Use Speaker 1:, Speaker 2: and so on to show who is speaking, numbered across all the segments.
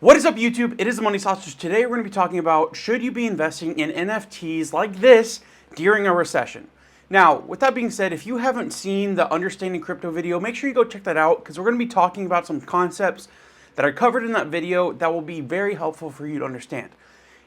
Speaker 1: What is up, YouTube? It is the Money Sausage. Today we're going to be talking about should you be investing in NFTs like this during a recession. Now, with that being said, if you haven't seen the Understanding Crypto video, make sure you go check that out because we're going to be talking about some concepts that are covered in that video that will be very helpful for you to understand.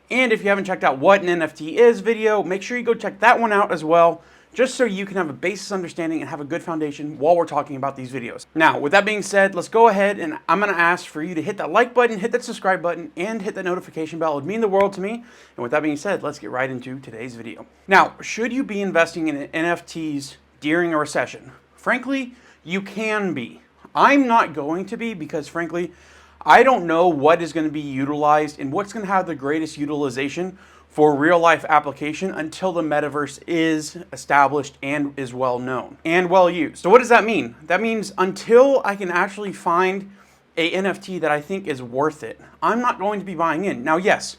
Speaker 1: And if you haven't checked out what an NFT is video, make sure you go check that one out as well, just so you can have a basis understanding and have a good foundation while we're talking about these videos. Now, with that being said, let's go ahead and I'm going to ask for you to hit that like button, hit that subscribe button, and hit that notification bell. It would mean the world to me. And with that being said, let's get right into today's video. Now, should you be investing in NFTs during a recession? Frankly, you can be. I'm not going to be because, frankly, I don't know what is going to be utilized and what's going to have the greatest utilization for real life application until the metaverse is established and is well known and well used. So what does that mean? That means until I can actually find a NFT that I think is worth it, I'm not going to be buying in. Now, yes,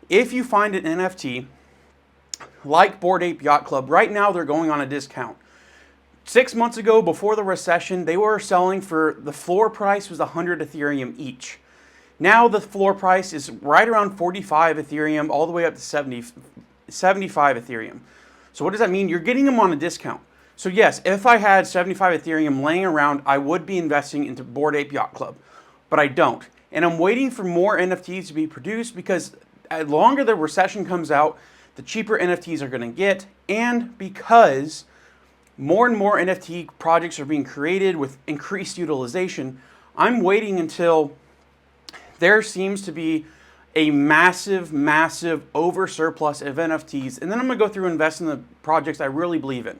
Speaker 1: if you find an NFT like Bored Ape Yacht Club, right now they're going on a discount. 6 months ago, before the recession, they were selling for, the floor price was 100 Ethereum each. Now the floor price is right around 45 Ethereum, all the way up to 75 Ethereum. So what does that mean? You're getting them on a discount. So yes, if I had 75 Ethereum laying around, I would be investing into Bored Ape Yacht Club, but I don't. And I'm waiting for more NFTs to be produced because the longer the recession comes out, the cheaper NFTs are going to get, and because more and more NFT projects are being created with increased utilization, I'm waiting until there seems to be a massive over surplus of NFTs, and then I'm going to go through and invest in the projects I really believe in.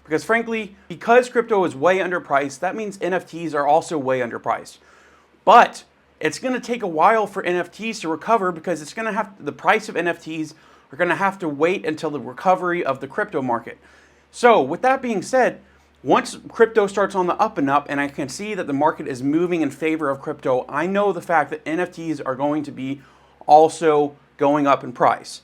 Speaker 1: Because frankly, because crypto is way underpriced, that means NFTs are also way underpriced. But it's going to take a while for NFTs to recover because it's going to have, the price of NFTs are going to have to wait until the recovery of the crypto market. So with that being said, once crypto starts on the up and up and I can see that the market is moving in favor of crypto, I know the fact that NFTs are going to be also going up in price.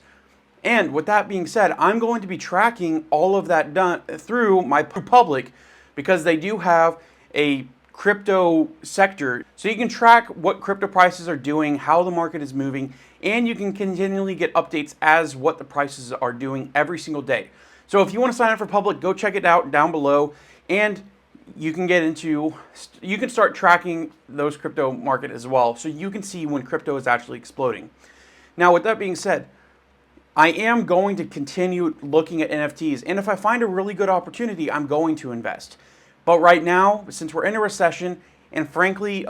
Speaker 1: And with that being said, I'm going to be tracking all of that done through my public because they do have a crypto sector. So you can track what crypto prices are doing, how the market is moving, and you can continually get updates as what the prices are doing every single day. So if you want to sign up for public, go check it out down below, and you can you can start tracking those crypto market as well, so you can see when crypto is actually exploding. Now, with that being said, I am going to continue looking at NFTs, and if I find a really good opportunity, I'm going to invest. But right now, since we're in a recession, and frankly,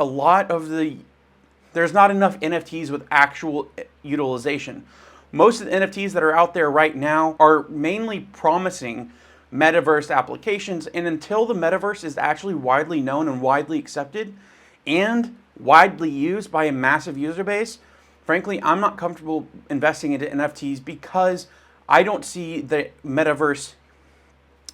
Speaker 1: there's not enough NFTs with actual utilization. Most of the NFTs that are out there right now are mainly promising metaverse applications, and until the metaverse is actually widely known and widely accepted and widely used by a massive user base, frankly, I'm not comfortable investing into NFTs because I don't see the metaverse,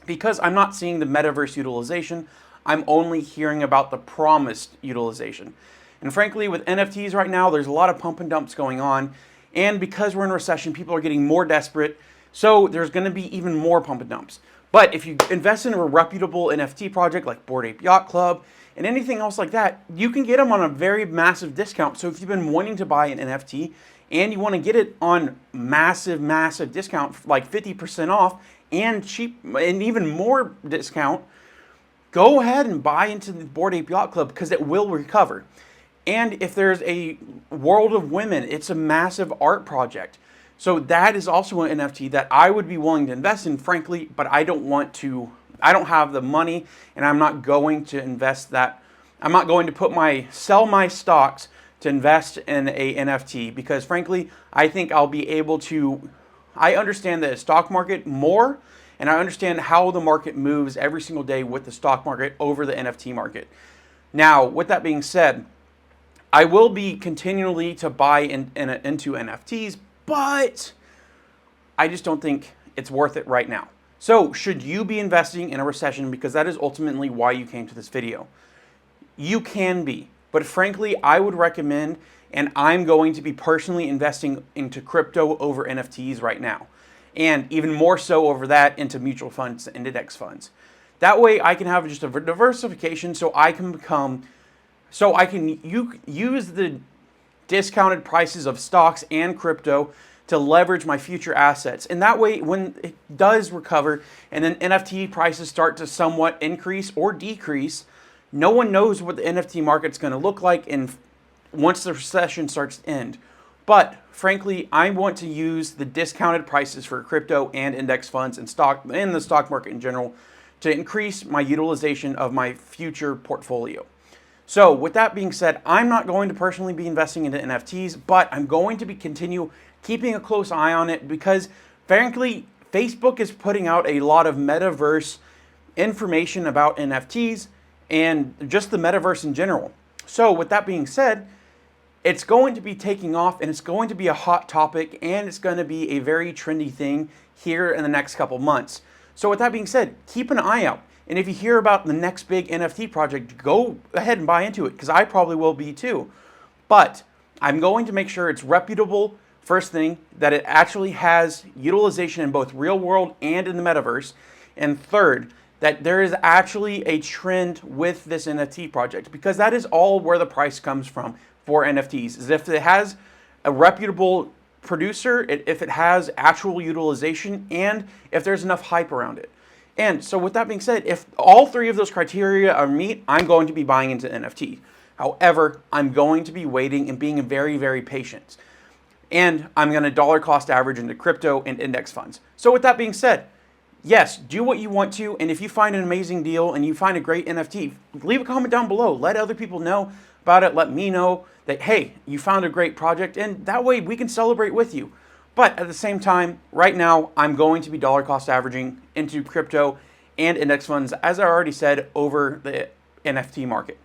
Speaker 1: because I'm not seeing the metaverse utilization. I'm only hearing about the promised utilization. And frankly, with NFTs right now, there's a lot of pump and dumps going on. And because we're in a recession, people are getting more desperate. So there's going to be even more pump and dumps. But if you invest in a reputable NFT project like Bored Ape Yacht Club and anything else like that, you can get them on a very massive discount. So if you've been wanting to buy an NFT and you want to get it on massive discount, like 50% off and cheap and even more discount, go ahead and buy into the Bored Ape Yacht Club because it will recover. And if there's a World of Women, it's a massive art project. So that is also an NFT that I would be willing to invest in, frankly, but I don't have the money, and I'm not going to invest that. I'm not going to sell my stocks to invest in a NFT because frankly, I think I'll be able to, I understand the stock market more, and I understand how the market moves every single day with the stock market over the NFT market. Now, with that being said, I will be continually to buy into NFTs, but I just don't think it's worth it right now. So should you be investing in a recession? Because that is ultimately why you came to this video. You can be, but frankly, I would recommend, and I'm going to be personally investing into crypto over NFTs right now. And even more so over that into mutual funds and index funds. That way I can have just a diversification so I can use the discounted prices of stocks and crypto to leverage my future assets. And that way, when it does recover and then NFT prices start to somewhat increase or decrease, no one knows what the NFT market's going to look like and once the recession starts to end. But frankly, I want to use the discounted prices for crypto and index funds and stock and the stock market in general to increase my utilization of my future portfolio. So with that being said, I'm not going to personally be investing into NFTs, but I'm going to be continue keeping a close eye on it because frankly, Facebook is putting out a lot of metaverse information about NFTs and just the metaverse in general. So with that being said, it's going to be taking off and it's going to be a hot topic and it's going to be a very trendy thing here in the next couple months. So with that being said, keep an eye out. And if you hear about the next big NFT project, go ahead and buy into it because I probably will be too. But I'm going to make sure it's reputable, first thing, that it actually has utilization in both real world and in the metaverse. And third, that there is actually a trend with this NFT project because that is all where the price comes from for NFTs. Is if it has a reputable producer, if it has actual utilization, and if there's enough hype around it. And so with that being said, if all three of those criteria are met, I'm going to be buying into NFT. However, I'm going to be waiting and being very, very patient. And I'm going to dollar cost average into crypto and index funds. So with that being said, yes, do what you want to, and if you find an amazing deal and you find a great NFT, leave a comment down below. Let other people know about it. Let me know that, hey, you found a great project, and that way we can celebrate with you. But at the same time, right now, I'm going to be dollar cost averaging into crypto and index funds, as I already said, over the NFT market.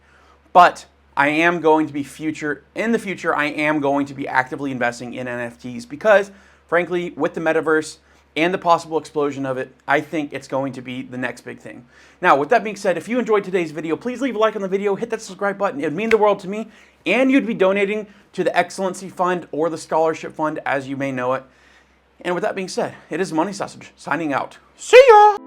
Speaker 1: But I am going to be in the future, I am going to be actively investing in NFTs because, frankly, with the metaverse, and the possible explosion of it, I think it's going to be the next big thing. Now, with that being said, if you enjoyed today's video, please leave a like on the video, hit that subscribe button. It would mean the world to me, and you'd be donating to the Excellency Fund or the Scholarship Fund, as you may know it. And with that being said, it is Money Sausage signing out. See ya!